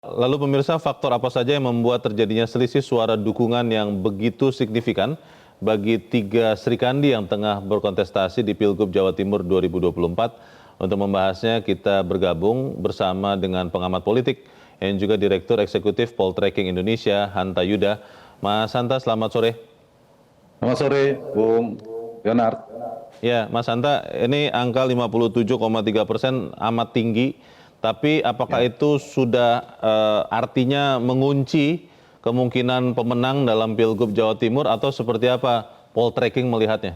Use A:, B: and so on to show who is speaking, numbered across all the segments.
A: Lalu pemirsa, faktor apa saja yang membuat terjadinya selisih suara dukungan yang begitu signifikan bagi tiga Srikandi yang tengah berkontestasi di Pilgub Jawa Timur 2024? Untuk membahasnya kita bergabung bersama dengan pengamat politik yang juga Direktur Eksekutif Poltreking Indonesia, Hanta Yuda. Mas Hanta, selamat sore.
B: Selamat sore, Bung Leonard.
A: Ya, Mas Hanta, ini angka 57,3% amat tinggi, tapi apakah itu sudah artinya mengunci kemungkinan pemenang dalam Pilgub Jawa Timur atau seperti apa Poltreking melihatnya?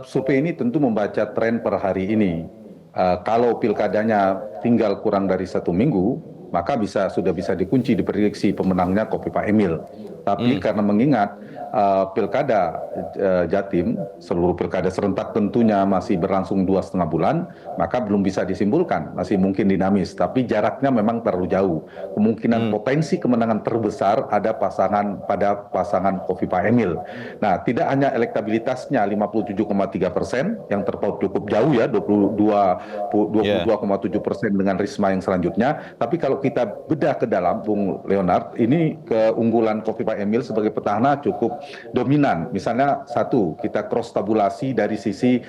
B: Survei ini tentu membaca tren per hari ini. Kalau pilkadanya tinggal kurang dari 1 minggu, maka sudah bisa dikunci diprediksi pemenangnya Kofifa Emil. Tapi karena mengingat pilkada Jatim, seluruh pilkada serentak tentunya masih berlangsung 2,5 bulan, maka belum bisa disimpulkan, masih mungkin dinamis. Tapi jaraknya memang terlalu jauh. Kemungkinan potensi kemenangan terbesar ada pada pasangan Kofifa Emil. Nah, tidak hanya elektabilitasnya 57,3% yang terpaut cukup jauh ya, 22,7% dengan Risma yang selanjutnya. Tapi kalau kita bedah ke dalam, Bung Leonard, ini keunggulan Kofifa Emil sebagai petahana cukup dominan. Misalnya satu, kita cross tabulasi dari sisi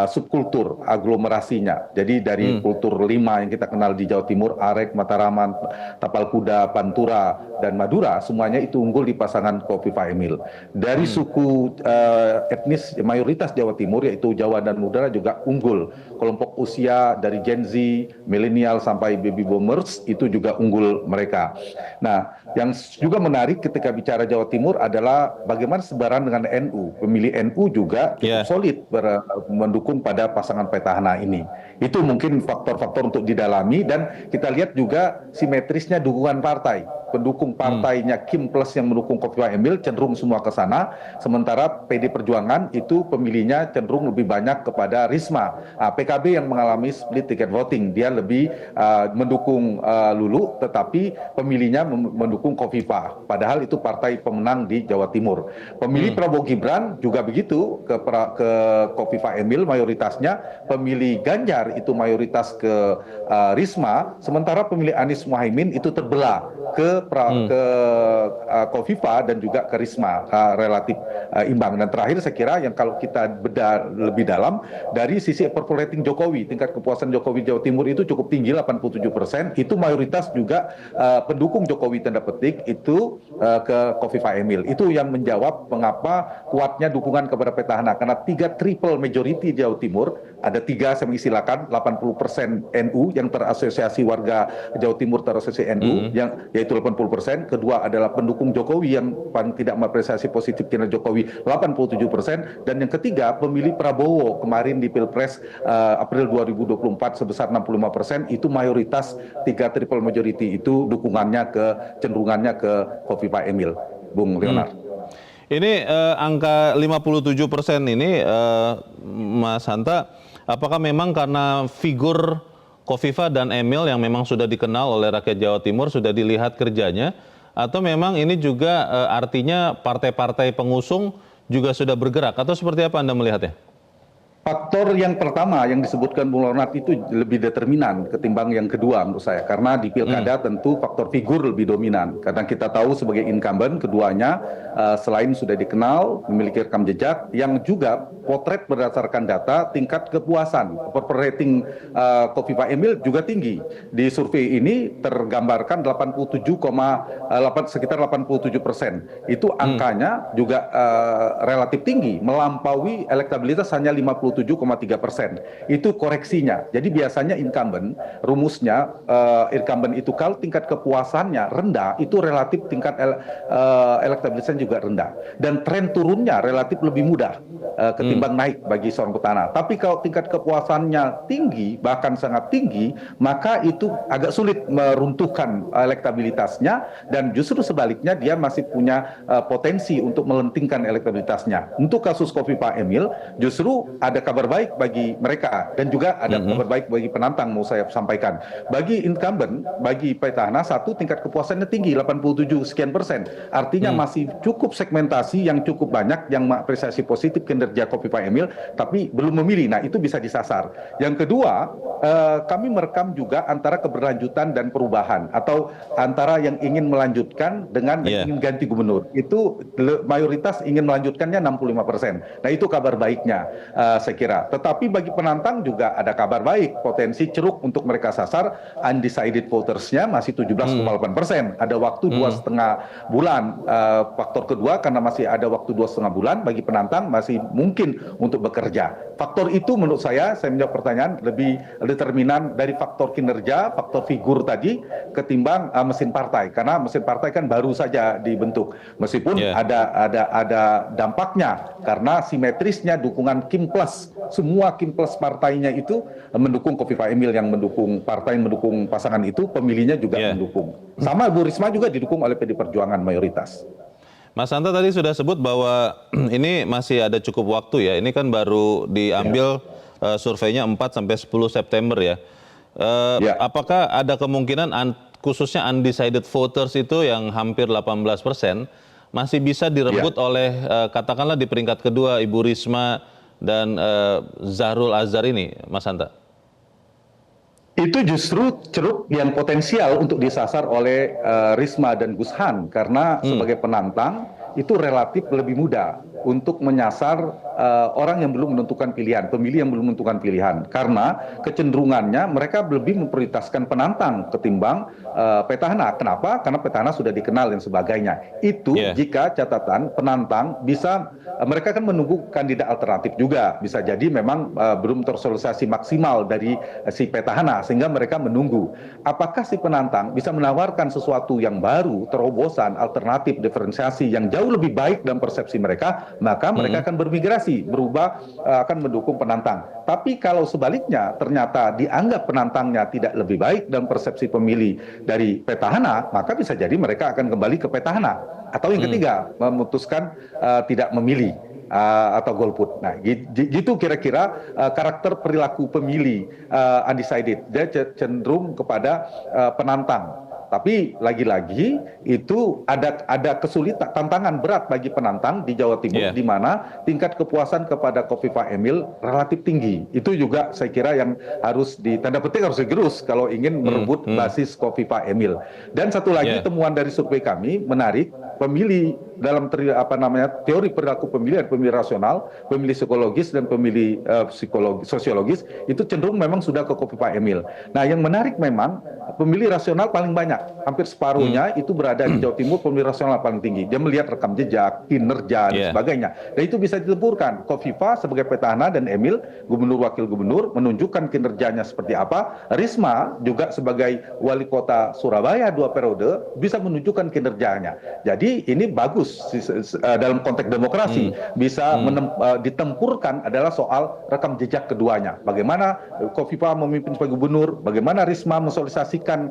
B: subkultur aglomerasinya. Jadi dari kultur 5 yang kita kenal di Jawa Timur, Arek, Mataraman, Tapal Kuda, Pantura, dan Madura, semuanya itu unggul di pasangan Kofifa Emil. Dari suku etnis mayoritas Jawa Timur, yaitu Jawa dan Madura juga unggul. Kelompok usia dari Gen Z, milenial sampai baby boomers itu juga unggul mereka. Nah, yang juga menarik ketika bicara Jawa Timur adalah bagaimana sebaran dengan NU. Pemilih NU juga cukup solid mendukung pada pasangan petahana ini. Itu mungkin faktor-faktor untuk didalami, dan kita lihat juga simetrisnya dukungan partai. Pendukung partainya Kim Plus yang mendukung Kofifa Emil cenderung semua ke sana, sementara PD Perjuangan itu pemilihnya cenderung lebih banyak kepada Risma. PKB yang mengalami split ticket voting, dia lebih mendukung Lulu, tetapi pemilihnya mendukung Kofifa. Padahal itu partai pemenang di Jawa Timur. Pemilih Prabowo Gibran juga begitu ke Kofifa Emil mayoritasnya, pemilih Ganjar itu mayoritas ke Risma, sementara pemilih Anies Muhaimin itu terbelah ke Kofifa dan juga ke Risma, relatif imbang. Dan terakhir saya kira yang kalau kita bedah lebih dalam dari sisi approval rating Jokowi, tingkat kepuasan Jokowi Jawa Timur itu cukup tinggi 87%, itu mayoritas juga pendukung Jokowi tanda petik itu ke Kofifa Emil. Itu yang menjawab mengapa kuatnya dukungan kepada petahana, karena 3 triple majority Jawa Timur, ada 3 saya mengistilahkan 80% NU yang terasosiasi warga Jawa Timur terasosiasi NU yang yaitu 80%, kedua adalah pendukung Jokowi yang paling tidak mengapresiasi positif kinerja Jokowi 87%, dan yang ketiga pemilih Prabowo kemarin di Pilpres April 2024 sebesar 65%, itu mayoritas 3 triple majority itu dukungannya cenderungannya ke Kofifa Emil, Bung Leonard.
A: Ini angka 57% ini, Mas Hanta, apakah memang karena figur Kofifa dan Emil yang memang sudah dikenal oleh rakyat Jawa Timur, sudah dilihat kerjanya, atau memang ini juga artinya partai-partai pengusung juga sudah bergerak, atau seperti apa Anda melihatnya?
B: Faktor yang pertama yang disebutkan Bung Leonard itu lebih determinan ketimbang yang kedua menurut saya. Karena di pilkada tentu faktor figur lebih dominan. Karena kita tahu sebagai incumbent keduanya selain sudah dikenal, memiliki rekam jejak, yang juga potret berdasarkan data tingkat kepuasan. Approval rating Kofifa Emil juga tinggi. Di survei ini tergambarkan sekitar 87%. Itu angkanya juga relatif tinggi, melampaui elektabilitas hanya 57,3%. Itu koreksinya. Jadi biasanya incumbent, rumusnya incumbent itu kalau tingkat kepuasannya rendah, itu relatif tingkat elektabilitasnya juga rendah. Dan tren turunnya relatif lebih mudah ketimbang naik bagi seorang petahana. Tapi kalau tingkat kepuasannya tinggi, bahkan sangat tinggi, maka itu agak sulit meruntuhkan elektabilitasnya, dan justru sebaliknya dia masih punya potensi untuk melentingkan elektabilitasnya. Untuk kasus Kofifa Emil, justru ada kabar baik bagi mereka dan juga ada kabar baik bagi penantang, mau saya sampaikan. Bagi incumbent, bagi petahana, satu, tingkat kepuasannya tinggi, 87 sekian persen. Artinya masih cukup segmentasi yang cukup banyak yang mengapresiasi positif kinerja Kofifa Emil, tapi belum memilih. Nah, itu bisa disasar. Yang kedua, kami merekam juga antara keberlanjutan dan perubahan, atau antara yang ingin melanjutkan dengan yang ingin ganti gubernur. Itu mayoritas ingin melanjutkannya 65%. Nah, itu kabar baiknya, saya kira. Tetapi bagi penantang juga ada kabar baik, potensi ceruk untuk mereka sasar, undecided voters-nya masih 17,8%. Ada waktu 2,5 bulan. Faktor kedua, karena masih ada waktu 2,5 bulan, bagi penantang masih mungkin untuk bekerja. Faktor itu menurut saya menjawab pertanyaan, lebih determinan dari faktor kinerja, faktor figur tadi, ketimbang mesin partai. Karena mesin partai kan baru saja dibentuk. Meskipun ada dampaknya, karena simetrisnya dukungan Kim Plus, semua Kim Plus partainya itu mendukung Kofifa Emil, yang mendukung partai, mendukung pasangan itu, pemilihnya juga mendukung. Sama Bu Risma juga didukung oleh PD Perjuangan mayoritas.
A: Mas Hanta tadi sudah sebut bahwa ini masih ada cukup waktu ya. Ini kan baru diambil surveinya 4-10 September ya. Apakah ada kemungkinan khususnya undecided voters itu yang hampir 18% masih bisa direbut oleh katakanlah di peringkat kedua Ibu Risma dan Zahrul Azhar ini, Mas Hanta?
B: Itu justru ceruk yang potensial untuk disasar oleh Risma dan Gus Han, karena sebagai penantang itu relatif lebih mudah untuk menyasar orang yang belum menentukan pilihan, pemilih yang belum menentukan pilihan, karena kecenderungannya mereka lebih memprioritaskan penantang ketimbang petahana. Kenapa? Karena petahana sudah dikenal dan sebagainya. Itu jika catatan penantang bisa, mereka kan menunggu kandidat alternatif juga, bisa jadi memang belum tersosialisasi maksimal dari si petahana, sehingga mereka menunggu apakah si penantang bisa menawarkan sesuatu yang baru, terobosan, alternatif, diferensiasi yang jauh lebih baik dalam persepsi mereka, maka mereka akan bermigrasi, berubah, akan mendukung penantang. Tapi kalau sebaliknya ternyata dianggap penantangnya tidak lebih baik dalam persepsi pemilih dari petahana, maka bisa jadi mereka akan kembali ke petahana. Atau yang ketiga, memutuskan tidak memilih atau golput. Nah, gitu kira-kira karakter perilaku pemilih undecided. Dia cenderung kepada penantang. Tapi lagi-lagi itu ada kesulitan, tantangan berat bagi penantang di Jawa Timur, di mana tingkat kepuasan kepada Kofifa Emil relatif tinggi. Itu juga saya kira yang harus tanda petik harus digerus kalau ingin merebut basis Kofifa Emil. Dan satu lagi temuan dari survei kami menarik, pemilih dalam teori perilaku pemilih, dan pemilih rasional, pemilih psikologis dan pemilih sosiologis itu cenderung memang sudah ke Kofifa Emil. Nah, yang menarik memang pemilih rasional paling banyak, hampir separuhnya itu berada di Jawa Timur, pemilih rasional paling tinggi. Dia melihat rekam jejak, kinerja dan sebagainya. Dan itu bisa ditempurkan. Kofifa sebagai petahana dan Emil, gubernur wakil gubernur, menunjukkan kinerjanya seperti apa. Risma juga sebagai wali kota Surabaya 2 periode bisa menunjukkan kinerjanya. Jadi ini bagus dalam konteks demokrasi, bisa ditempurkan adalah soal rekam jejak keduanya. Bagaimana Kofifa memimpin sebagai gubernur, bagaimana Risma mensosialisasikan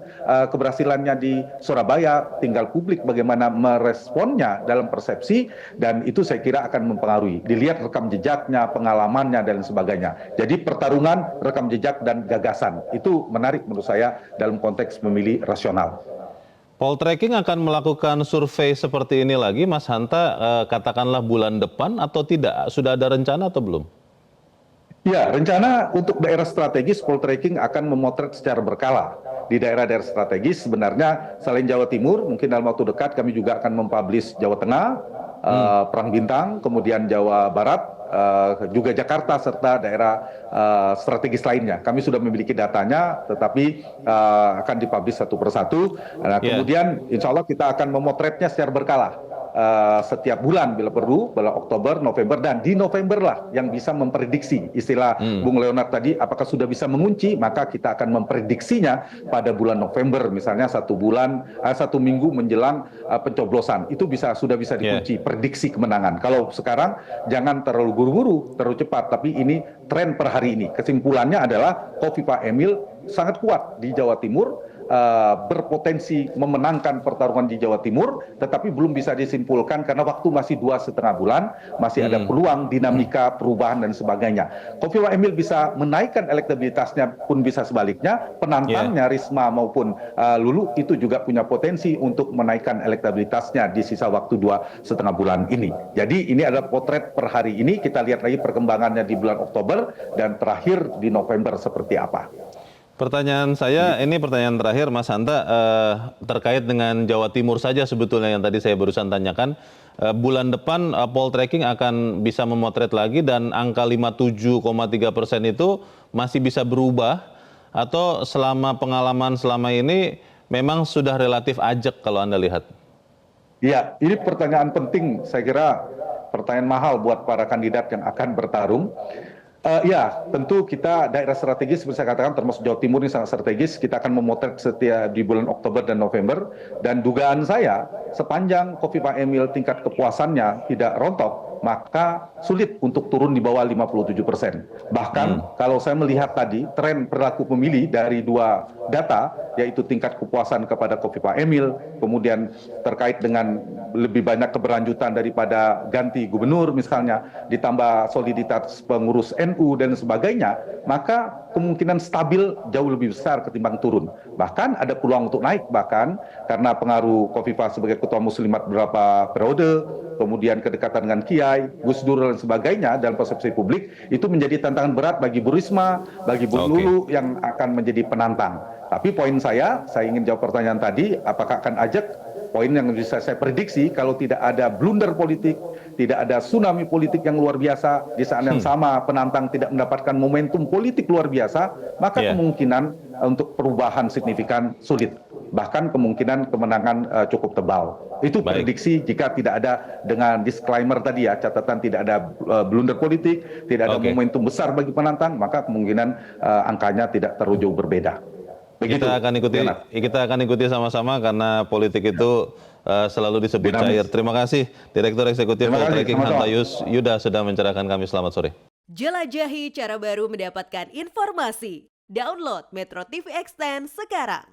B: keberhasilannya di Surabaya, tinggal publik bagaimana meresponnya dalam persepsi, dan itu saya kira akan mempengaruhi. Dilihat rekam jejaknya, pengalamannya dan sebagainya. Jadi pertarungan rekam jejak dan gagasan itu menarik menurut saya dalam konteks memilih rasional.
A: Poltreking akan melakukan survei seperti ini lagi, Mas Hanta, katakanlah bulan depan atau tidak? Sudah ada rencana atau belum?
B: Ya, rencana untuk daerah strategis Poltreking akan memotret secara berkala. Di daerah-daerah strategis sebenarnya selain Jawa Timur, mungkin dalam waktu dekat kami juga akan mempublish Jawa Tengah, Perang Bintang, kemudian Jawa Barat, juga Jakarta, serta daerah strategis lainnya. Kami sudah memiliki datanya, tetapi akan dipublish satu persatu. Nah, kemudian insya Allah kita akan memotretnya secara berkala. Setiap bulan bila perlu, bila Oktober, November, dan di November lah yang bisa memprediksi. Istilah Bung Leonard tadi, apakah sudah bisa mengunci, maka kita akan memprediksinya pada bulan November, misalnya 1 minggu menjelang pencoblosan. Itu sudah bisa dikunci, prediksi kemenangan. Kalau sekarang jangan terlalu buru-buru, terlalu cepat, tapi ini tren per hari ini. Kesimpulannya adalah Kofifa Emil sangat kuat di Jawa Timur, berpotensi memenangkan pertarungan di Jawa Timur, tetapi belum bisa disimpulkan karena waktu masih 2,5 bulan, masih ada peluang, dinamika, perubahan dan sebagainya. Khofifah Emil bisa menaikkan elektabilitasnya pun bisa sebaliknya, penantangnya Risma maupun Lulu itu juga punya potensi untuk menaikkan elektabilitasnya di sisa waktu 2,5 bulan ini. Jadi ini adalah potret per hari ini, kita lihat lagi perkembangannya di bulan Oktober dan terakhir di November seperti apa.
A: Pertanyaan saya, ini pertanyaan terakhir Mas Hanta, terkait dengan Jawa Timur saja sebetulnya yang tadi saya barusan tanyakan. Bulan depan poltreking akan bisa memotret lagi dan angka 57,3% itu masih bisa berubah atau selama pengalaman selama ini memang sudah relatif ajak kalau Anda lihat?
B: Ya, ini pertanyaan penting, saya kira pertanyaan mahal buat para kandidat yang akan bertarung. Ya, tentu kita daerah strategis, seperti saya katakan, termasuk Jawa Timur ini sangat strategis. Kita akan memotret setiap di bulan Oktober dan November. Dan dugaan saya, sepanjang Khofifah Emil tingkat kepuasannya tidak rontok, maka sulit untuk turun di bawah 57%. Bahkan kalau saya melihat tadi tren perilaku pemilih dari dua data, yaitu tingkat kepuasan kepada Khofifah Emil, kemudian terkait dengan lebih banyak keberlanjutan daripada ganti gubernur misalnya, ditambah soliditas pengurus NU dan sebagainya, maka kemungkinan stabil jauh lebih besar ketimbang turun. Bahkan ada peluang untuk naik, bahkan karena pengaruh Khofifah sebagai ketua muslimat beberapa periode, kemudian kedekatan dengan Kiai, Gus Dur dan sebagainya dalam persepsi publik, itu menjadi tantangan berat bagi Bu Risma, bagi Bu Lulu yang akan menjadi penantang. Tapi poin saya ingin jawab pertanyaan tadi, apakah akan ajak? Poin yang bisa saya prediksi, kalau tidak ada blunder politik, tidak ada tsunami politik yang luar biasa, di saat yang sama penantang tidak mendapatkan momentum politik luar biasa, maka kemungkinan untuk perubahan signifikan sulit. Bahkan kemungkinan kemenangan cukup tebal. Itu prediksi jika tidak ada dengan disclaimer tadi ya, catatan tidak ada blunder politik, tidak ada momentum besar bagi penantang, maka kemungkinan angkanya tidak terlalu jauh berbeda. Begitu,
A: kita akan ikuti sama-sama karena politik itu selalu disebut cair. Terima kasih Direktur Eksekutif Poltreking Hanta Yuda sudah mencerahkan kami. Selamat sore.
C: Jelajahi cara baru mendapatkan informasi. Download Metro TV Extend sekarang.